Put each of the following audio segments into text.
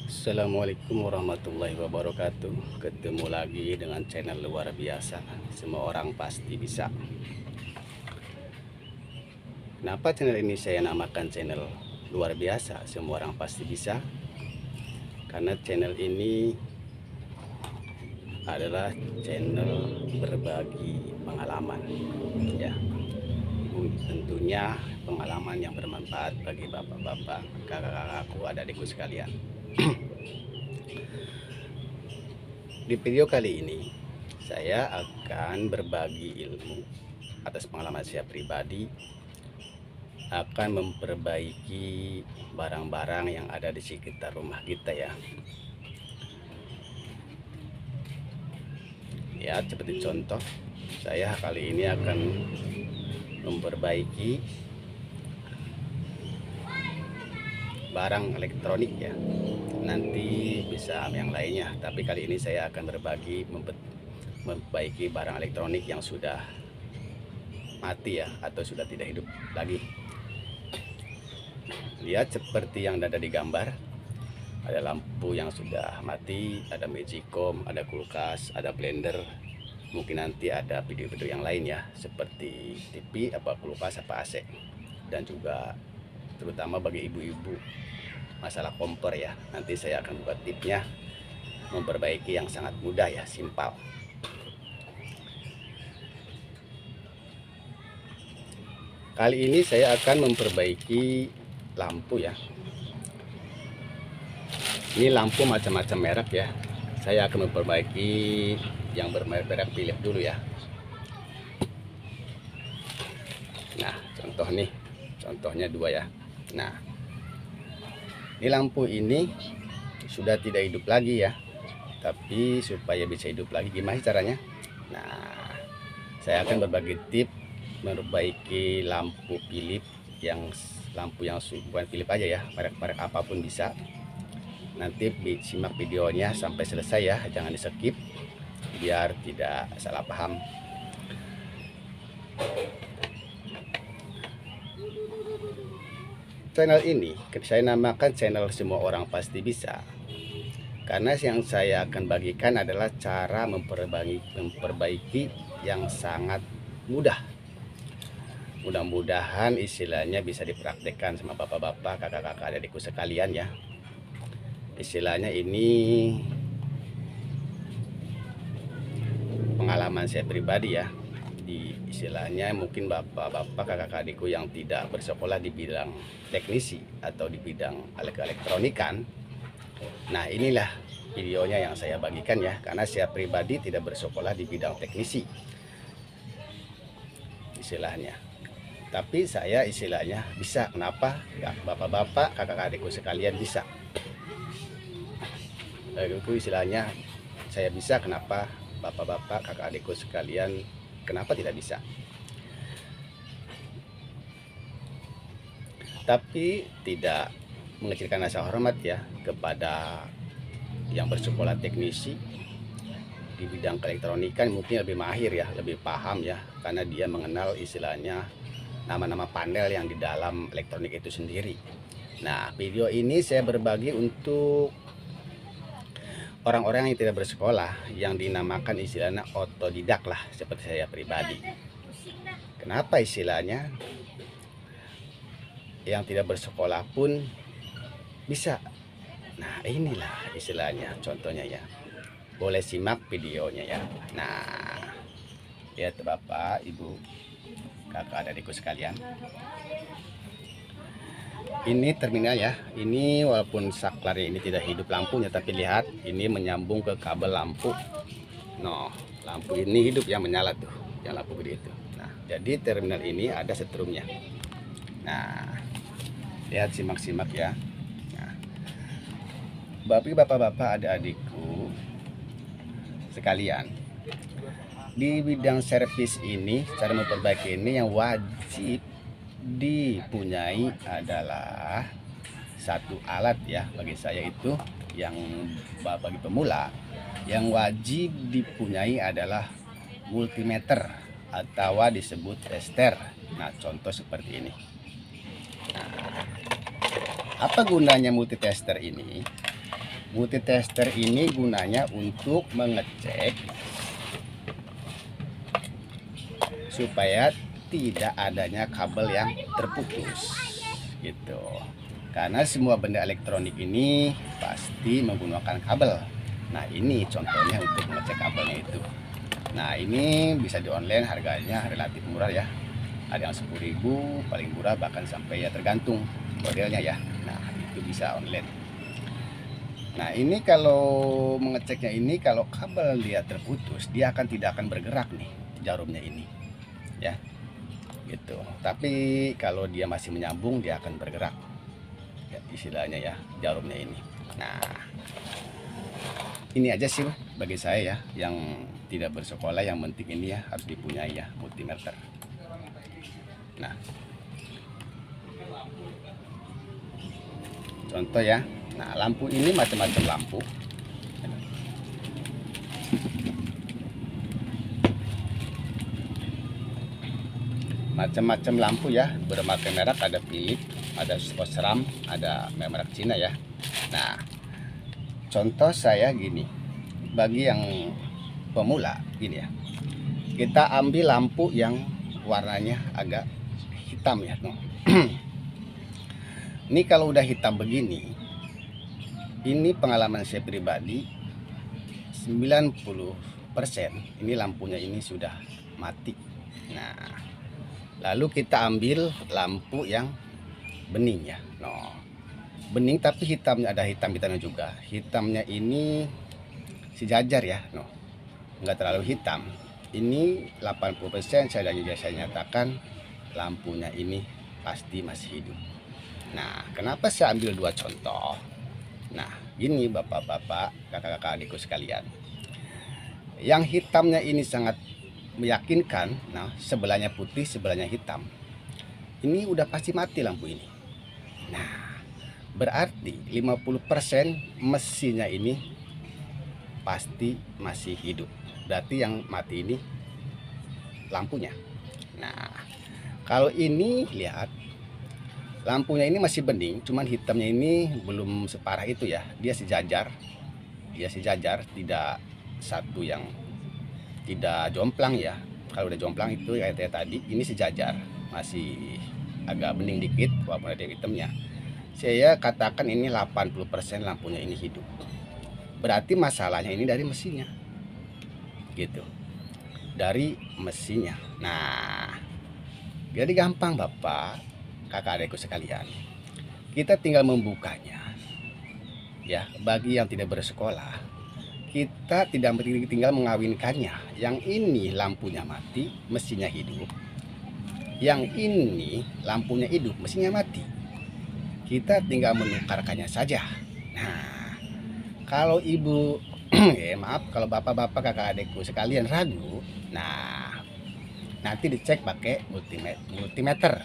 Assalamualaikum warahmatullahi wabarakatuh. Ketemu lagi dengan channel luar biasa. Semua orang pasti bisa. Kenapa channel ini saya namakan channel luar biasa? Semua orang pasti bisa. Karena channel ini adalah channel berbagi pengalaman. Ya, tentunya pengalaman yang bermanfaat bagi bapak-bapak, kakak-kakakku, adik-adikku sekalian. Di video kali ini saya akan berbagi ilmu atas pengalaman saya pribadi, akan memperbaiki barang-barang yang ada di sekitar rumah kita ya. Ya, seperti contoh, saya kali ini akan memperbaiki barang elektronik ya. Nanti bisa yang lainnya, tapi kali ini saya akan berbagi memperbaiki barang elektronik yang sudah mati ya, atau sudah tidak hidup lagi. Lihat seperti yang ada di gambar, ada lampu yang sudah mati, ada magicom, ada kulkas, ada blender, mungkin nanti ada video-video yang lain ya, seperti TV, apa kulkas, apa AC. Dan juga terutama bagi ibu-ibu masalah kompor ya, nanti saya akan buat tipsnya memperbaiki yang sangat mudah ya, simpel. Kali ini saya akan memperbaiki lampu ya. Ini lampu macam-macam merek ya. Saya akan memperbaiki yang bermerek Philips dulu ya. Nah, contohnya dua ya. Nah, ini lampu ini sudah tidak hidup lagi ya. Tapi supaya bisa hidup lagi gimana caranya? Nah, saya akan berbagi tips memperbaiki lampu Philips, lampu yang bukan Philips aja ya, merek-merek apapun bisa. Nanti simak videonya sampai selesai ya, jangan di skip biar tidak salah paham. Channel ini saya namakan channel semua orang pasti bisa, karena yang saya akan bagikan adalah cara memperbaiki yang sangat mudah. Mudah-mudahan istilahnya bisa dipraktekkan sama bapak-bapak, kakak-kakak, adikku sekalian ya. Istilahnya ini pengalaman saya pribadi ya. Di istilahnya mungkin bapak-bapak, kakak-kakak adikku yang tidak bersekolah di bidang teknisi atau di bidang elektronikan. Nah, inilah videonya yang saya bagikan ya, karena saya pribadi tidak bersekolah di bidang teknisi istilahnya. Tapi saya istilahnya bisa. Kenapa? Ya, bapak-bapak, kakak adikku sekalian bisa. Itu istilahnya saya bisa. Kenapa bapak-bapak, kakak adikku sekalian kenapa tidak bisa? Tapi tidak mengecilkan rasa hormat ya kepada yang bersekolah teknisi di bidang elektronikan, mungkin lebih mahir ya, lebih paham ya, karena dia mengenal istilahnya nama-nama panel yang di dalam elektronik itu sendiri. Nah, video ini saya berbagi untuk orang-orang yang tidak bersekolah, yang dinamakan istilahnya otodidak lah, seperti saya pribadi. Kenapa istilahnya yang tidak bersekolah pun bisa? Nah, inilah istilahnya contohnya ya. Boleh simak videonya ya. Nah, lihat Bapak, Ibu, kakak adikku sekalian, ini terminal ya. Ini walaupun saklarnya ini tidak hidup lampunya, tapi lihat ini menyambung ke kabel lampu. Nah, lampu ini hidup yang menyala tuh, yang lampu gede itu. Nah, jadi terminal ini ada setrumnya. Nah, lihat, simak-simak ya. Nah, bapak-bapak, adik-adikku sekalian, di bidang servis ini, cara memperbaiki ini yang wajib dipunyai adalah satu alat ya, bagi saya itu yang bagi pemula yang wajib dipunyai adalah multimeter atau disebut tester. Nah, contoh seperti ini. Nah, apa gunanya multitester ini? Multitester ini gunanya untuk mengecek supaya tidak adanya kabel yang terputus gitu. Karena semua benda elektronik ini pasti menggunakan kabel. Nah, ini contohnya untuk mengecek kabelnya itu. Nah, ini bisa di online, harganya relatif murah ya. Ada yang 10.000, paling murah bahkan sampai ya tergantung modelnya ya. Nah, itu bisa online. Nah, ini kalau mengeceknya ini, kalau kabel dia terputus, dia tidak akan bergerak nih jarumnya ini. Ya. Gitu. Tapi kalau dia masih menyambung, dia akan bergerak. Ya, istilahnya ya, jarumnya ini. Nah, ini aja sih bagi saya ya, yang tidak bersekolah, yang penting ini ya harus dipunyai ya, multimeter. Nah, contoh ya. Nah, lampu ini macam-macam lampu. Macam-macam lampu ya, berbagai merek, ada Philips, ada Osram, ada merek Cina ya. Nah, contoh saya gini, bagi yang pemula gini ya, kita ambil lampu yang warnanya agak hitam ya. Ini kalau udah hitam begini, ini pengalaman saya pribadi, 90% ini lampunya ini sudah mati. Nah, lalu kita ambil lampu yang bening ya. Bening tapi hitamnya, ada hitamnya juga. Hitamnya ini sejajar ya. Nggak terlalu hitam. Ini 80% saya nyatakan lampunya ini pasti masih hidup. Nah, kenapa saya ambil dua contoh? Nah, gini bapak-bapak, kakak-kakak adikku sekalian. Yang hitamnya ini sangat meyakinkan. Nah, sebelahnya putih, sebelahnya hitam. Ini udah pasti mati lampu ini. Nah, berarti 50% mesinnya ini pasti masih hidup. Berarti yang mati ini lampunya. Nah, kalau ini lihat, lampunya ini masih bening, cuman hitamnya ini belum separah itu ya. Dia sejajar. Dia sejajar, tidak satu yang tidak jomplang ya. Kalau udah jomplang itu kayak tadi, ini sejajar, masih agak bening dikit walaupun ada hitamnya. Saya katakan ini 80% lampunya ini hidup. Berarti masalahnya ini dari mesinnya. Gitu. Dari mesinnya. Nah, jadi gampang Bapak, kakak adikku sekalian. Kita tinggal membukanya. Ya, bagi yang tidak bersekolah, kita tidak tinggal mengawinkannya. Yang ini lampunya mati, mesinnya hidup. Yang ini lampunya hidup, mesinnya mati. Kita tinggal menukarkannya saja. Nah, kalau ibu maaf, kalau bapak-bapak kakak adikku sekalian ragu, nah nanti dicek pakai multimeter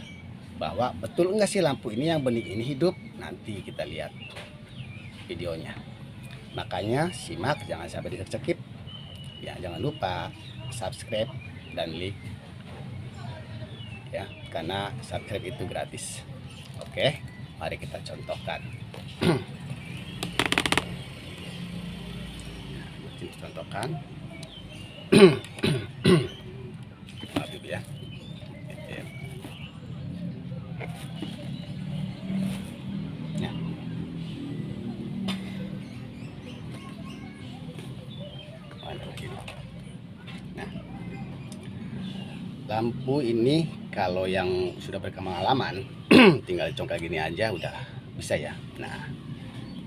bahwa betul enggak sih lampu ini yang bening ini hidup. Nanti kita lihat videonya. Makanya simak, jangan sampai di-skip ya. Jangan lupa subscribe dan like ya, karena subscribe itu gratis. Oke, mari kita contohkan. Contohkan. Maaf ya. Nah, lampu ini kalau yang sudah berpengalaman tinggal congkel gini aja udah bisa ya. Nah,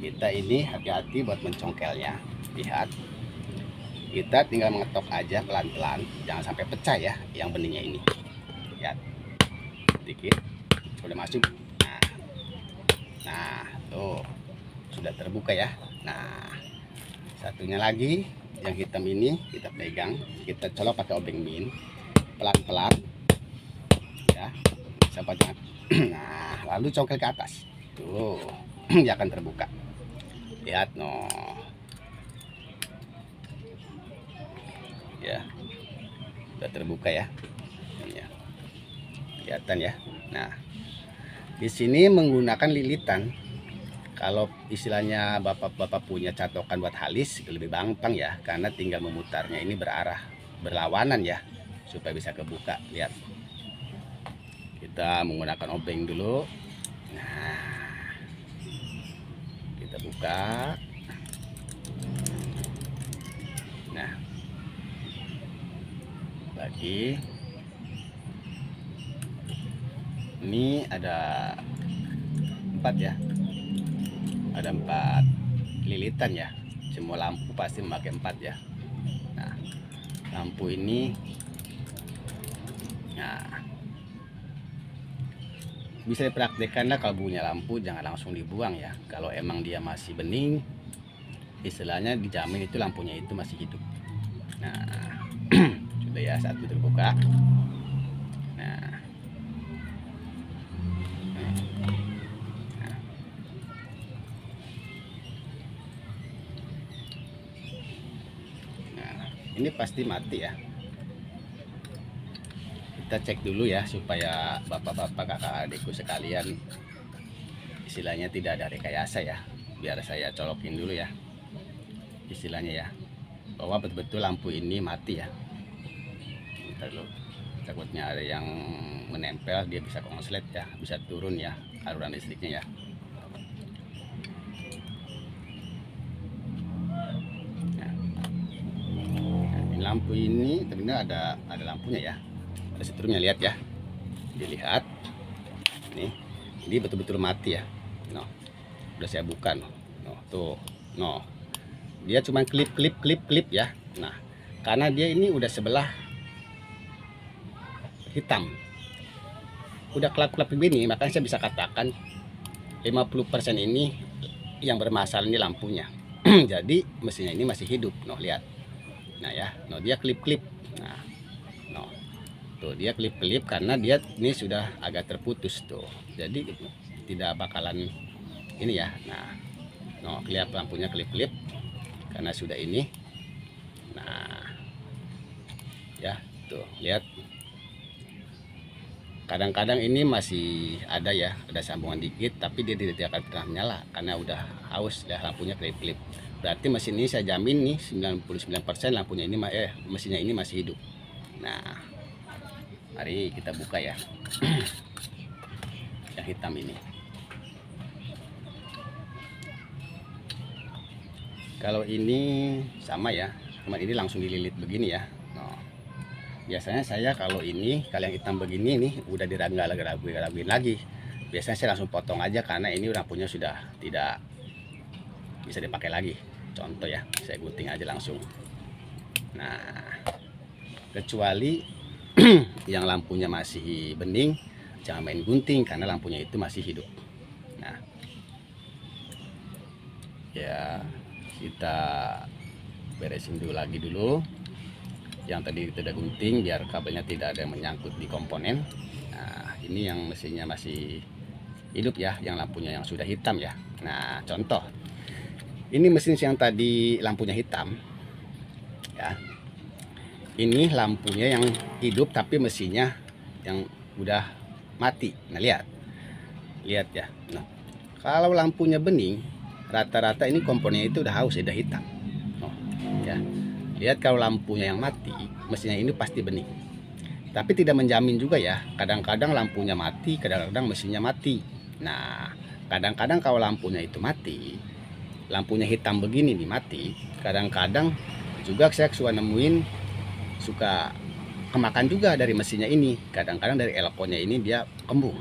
kita ini hati-hati buat mencongkelnya. Lihat, kita tinggal mengetok aja pelan-pelan, jangan sampai pecah ya yang beningnya ini. Lihat, dikit sudah masuk. Nah, tuh sudah terbuka ya. Nah, satunya lagi yang hitam ini kita pegang, kita colok pakai obeng min pelan-pelan ya, sampai jangan. Nah, lalu congkel ke atas tuh. Dia akan terbuka. Lihat ya, sudah terbuka ya. Ya, kelihatan ya. Nah, di sini menggunakan lilitan. Kalau istilahnya bapak-bapak punya catokan buat halis lebih gampang ya, karena tinggal memutarnya ini berarah berlawanan ya, supaya bisa kebuka. Lihat, kita menggunakan obeng dulu. Nah, kita buka. Nah, lagi ini ada 4 ya, ada 4 lilitan ya. Semua lampu pasti memakai 4 ya. Nah, lampu ini, nah, bisa dipraktekkan lah. Kalau punya lampu jangan langsung dibuang ya. Kalau emang dia masih bening, istilahnya dijamin itu lampunya itu masih hidup. Nah, sudah ya, satu terbuka. Nah, ini pasti mati ya. Kita cek dulu ya, supaya bapak-bapak, kakak adikku sekalian, istilahnya tidak ada rekayasa ya. Biar saya colokin dulu ya, istilahnya ya, bahwa betul-betul lampu ini mati ya. Bentar dulu, takutnya ada yang menempel, dia bisa konslet ya, bisa turun ya aliran listriknya ya. Lampu ini ternyata ada lampunya ya, ada setrumnya. Lihat ya, dilihat nih, ini betul-betul mati ya. No, udah saya buka no, tuh no, dia cuma klip ya. Nah, karena dia ini udah sebelah hitam, udah kelap-kelap begini, makanya saya bisa katakan 50% ini yang bermasalah ini lampunya. Jadi mesinnya ini masih hidup. No, lihat. Nah ya, no, dia klip-klip. Nah, no, tuh dia klip-klip karena dia ini sudah agak terputus tuh. Jadi tidak bakalan ini ya. Nah, no, lihat lampunya klip-klip karena sudah ini. Nah, ya, tuh lihat. Kadang-kadang ini masih ada ya, ada sambungan dikit, tapi dia tidak akan pernah nyala karena udah haus ya, lampunya klip-klip. Berarti mesin ini saya jamin nih 99% lampunya ini mesinnya ini masih hidup. Nah, mari kita buka ya. Yang hitam ini. Kalau ini sama ya, cuman ini langsung dililit begini ya. Nah, biasanya saya kalau ini, kalau yang hitam begini nih udah diraguin lagi. Biasanya saya langsung potong aja karena ini lampunya sudah tidak bisa dipakai lagi. Contoh ya, saya gunting aja langsung. Nah, kecuali yang lampunya masih bening, jangan main gunting karena lampunya itu masih hidup. Nah, ya kita beresin dulu lagi dulu yang tadi kita udah gunting biar kabelnya tidak ada yang menyangkut di komponen. Nah, ini yang mesinnya masih hidup ya, yang lampunya yang sudah hitam ya. Nah, contoh ini mesin yang tadi lampunya hitam ya, ini lampunya yang hidup tapi mesinnya yang udah mati. Nah, lihat ya. Nah, kalau lampunya bening, rata-rata ini komponennya itu udah haus, udah hitam. Oh, ya, lihat, kalau lampunya yang mati, mesinnya ini pasti bening. Tapi tidak menjamin juga ya, kadang-kadang lampunya mati, kadang-kadang mesinnya mati. Nah, kadang-kadang kalau lampunya itu mati, lampunya hitam begini nih mati, kadang-kadang juga saya suka nemuin suka kemakan juga dari mesinnya ini. Kadang-kadang dari elkonya ini dia kembung.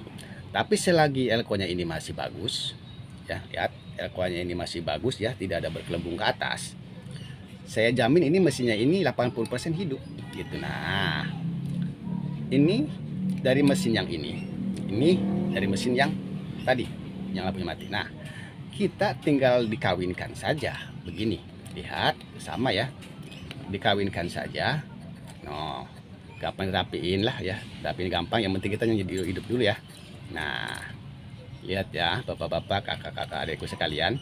Tapi selagi elkonya ini masih bagus ya, lihat elkonya ini masih bagus ya, tidak ada berkelembung ke atas, saya jamin ini mesinnya ini 80% hidup gitu. Nah, ini dari mesin yang ini dari mesin yang tadi yang lampunya mati. Nah, kita tinggal dikawinkan saja begini, lihat sama ya, dikawinkan saja. No, gampang rapiin lah ya, rapiin gampang, yang penting kita jadi hidup dulu ya. Nah, lihat ya bapak-bapak, kakak-kakak adikku sekalian.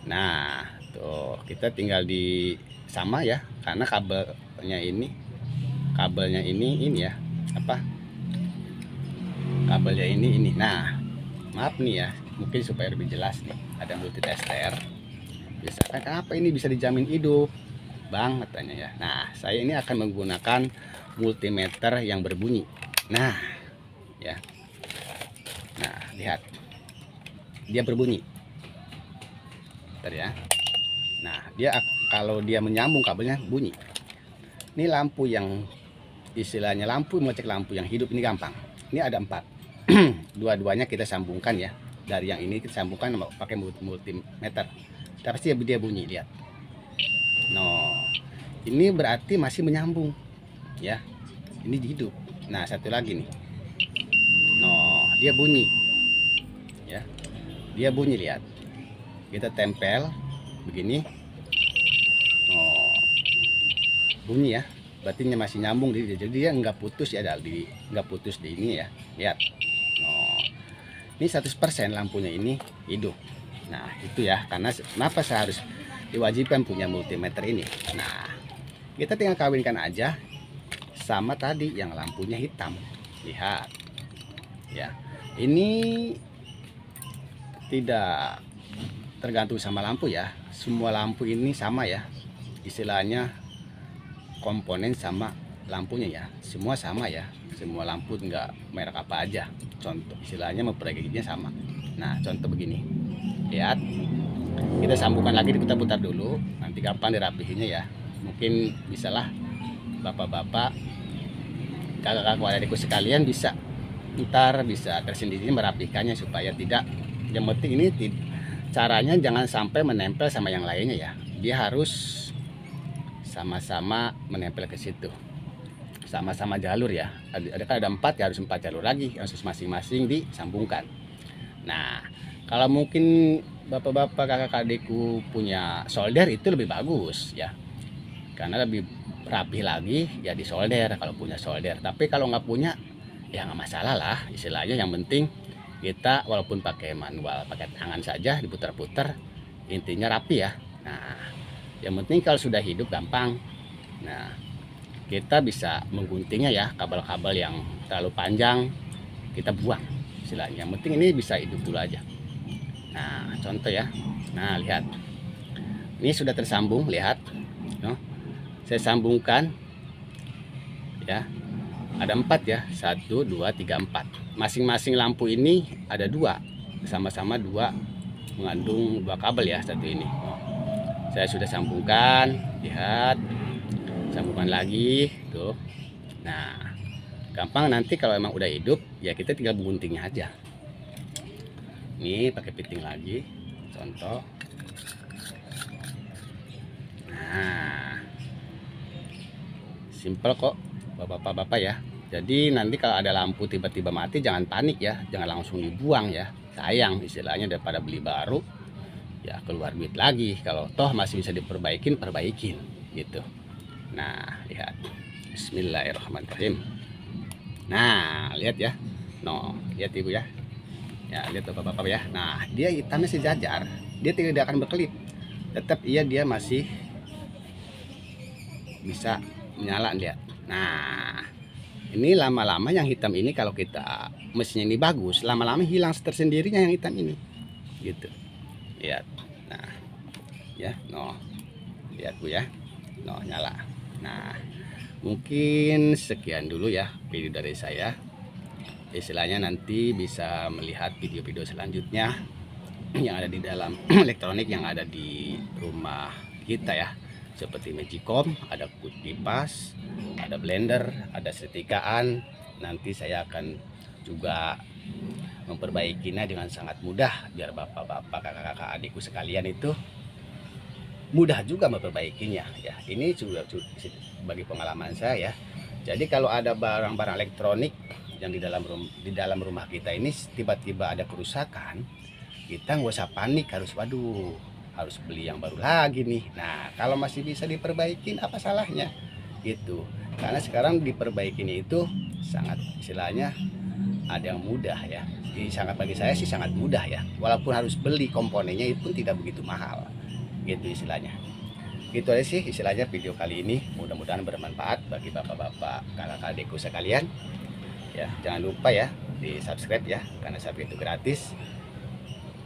Nah, tuh kita tinggal di sama ya, karena kabelnya ini ya, apa, kabelnya ini. Nah, maaf nih ya, mungkin supaya lebih jelas nih. ada multitester. Misalkan kenapa ini bisa dijamin hidup Bang, katanya ya. Nah, saya ini akan menggunakan multimeter yang berbunyi. Nah, ya. Nah, lihat. Dia berbunyi. Bentar ya. Nah, kalau dia menyambung kabelnya bunyi. Ini lampu yang istilahnya lampu, mau cek lampu yang hidup ini gampang. Ini ada 4. Dua-duanya kita sambungkan ya. Dari yang ini kita sambungkan pakai multimeter. Pasti dia bunyi, lihat. No. Ini berarti masih menyambung. Ya. Ini hidup. Nah, satu lagi nih. No, dia bunyi. Ya. Dia bunyi, lihat. Kita tempel begini. Oh. Bunyi ya. Berarti masih nyambung, jadi dia nggak putus ya, nggak putus di ini ya. Lihat. Oh. Ini 100% lampunya ini hidup. Nah, itu ya, karena kenapa saya harus diwajibkan punya multimeter ini. Nah, kita tinggal kawinkan aja sama tadi yang lampunya hitam. Lihat. Ya. Ini tidak tergantung sama lampu ya. Semua lampu ini sama ya. Istilahnya komponen sama lampunya ya, semua sama ya, semua lampu nggak merek apa aja, contoh istilahnya memperbaikinya sama. Nah, contoh begini, lihat, kita sambungkan lagi, diputar-putar dulu, nanti gampang dirapihinnya ya. Mungkin bisalah bapak-bapak, kakak-kakak, adikku sekalian bisa tersendiri merapikannya supaya tidak, yang penting ini caranya jangan sampai menempel sama yang lainnya ya, dia harus sama-sama menempel ke situ, sama-sama jalur ya. Ada 4 ya, harus 4 jalur lagi, harus masing-masing disambungkan. Nah, kalau mungkin bapak-bapak, kakak adikku punya solder, itu lebih bagus ya, karena lebih rapi lagi ya di solder kalau punya solder. Tapi kalau nggak punya ya nggak masalah lah, istilahnya yang penting kita walaupun pakai manual, pakai tangan saja diputar-putar, intinya rapi ya. Nah, yang penting kalau sudah hidup gampang. Nah, kita bisa mengguntingnya ya, kabel-kabel yang terlalu panjang kita buang istilahnya. Yang penting ini bisa hidup dulu aja. Nah, contoh ya. Nah, lihat. Ini sudah tersambung, lihat. No? Saya sambungkan ya. Ada 4 ya. 1, 2, 3, 4. Masing-masing lampu ini ada 2. Sama-sama 2 mengandung 2 kabel ya, satu ini. Saya sudah sambungkan, lihat, sambungkan lagi tuh. Nah, gampang nanti kalau emang udah hidup ya kita tinggal guntingnya aja. Ini pakai piting lagi, contoh. Nah, simple kok bapak-bapak ya. Jadi nanti kalau ada lampu tiba-tiba mati jangan panik ya, jangan langsung dibuang ya, sayang istilahnya, daripada beli baru ya keluar duit lagi. Kalau toh masih bisa perbaikin gitu. Nah, lihat, bismillahirrahmanirrahim. Nah, lihat ya, no, lihat ibu ya, ya lihat bapak-bapak ya. Nah, dia hitamnya sejajar, dia tidak akan berkelip, tetap dia masih bisa menyala, lihat. Nah, ini lama-lama yang hitam ini kalau kita mesinnya ini bagus, lama-lama hilang tersendirinya yang hitam ini gitu. Lihat. Nah, ya, no. Lihat Bu ya. No, nyala. Nah, mungkin sekian dulu ya video dari saya. Istilahnya nanti bisa melihat video-video selanjutnya yang ada di dalam elektronik yang ada di rumah kita ya. Seperti Magicom, ada kipas, ada blender, ada setikaan. Nanti saya akan juga memperbaikinya dengan sangat mudah biar bapak-bapak, kakak-kakak, adikku sekalian itu mudah juga memperbaikinya ya. Ini juga bagi pengalaman saya ya. Jadi kalau ada barang-barang elektronik yang di dalam rumah kita ini tiba-tiba ada kerusakan, kita nggak usah panik harus beli yang baru lagi nih. Nah, kalau masih bisa diperbaikin apa salahnya gitu. Karena sekarang diperbaikinya itu sangat istilahnya ada yang mudah ya. Jadi sangat, bagi saya sih sangat mudah ya. Walaupun harus beli komponennya itu pun tidak begitu mahal. Gitu istilahnya. Gitu aja sih istilahnya video kali ini. Mudah-mudahan bermanfaat bagi bapak-bapak, kakak adikku sekalian. Ya, jangan lupa ya di subscribe ya, karena subscribe itu gratis.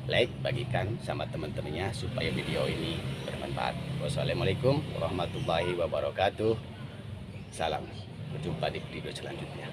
like, bagikan sama teman-temannya supaya video ini bermanfaat. Wassalamualaikum warahmatullahi wabarakatuh. Salam, berjumpa di video selanjutnya.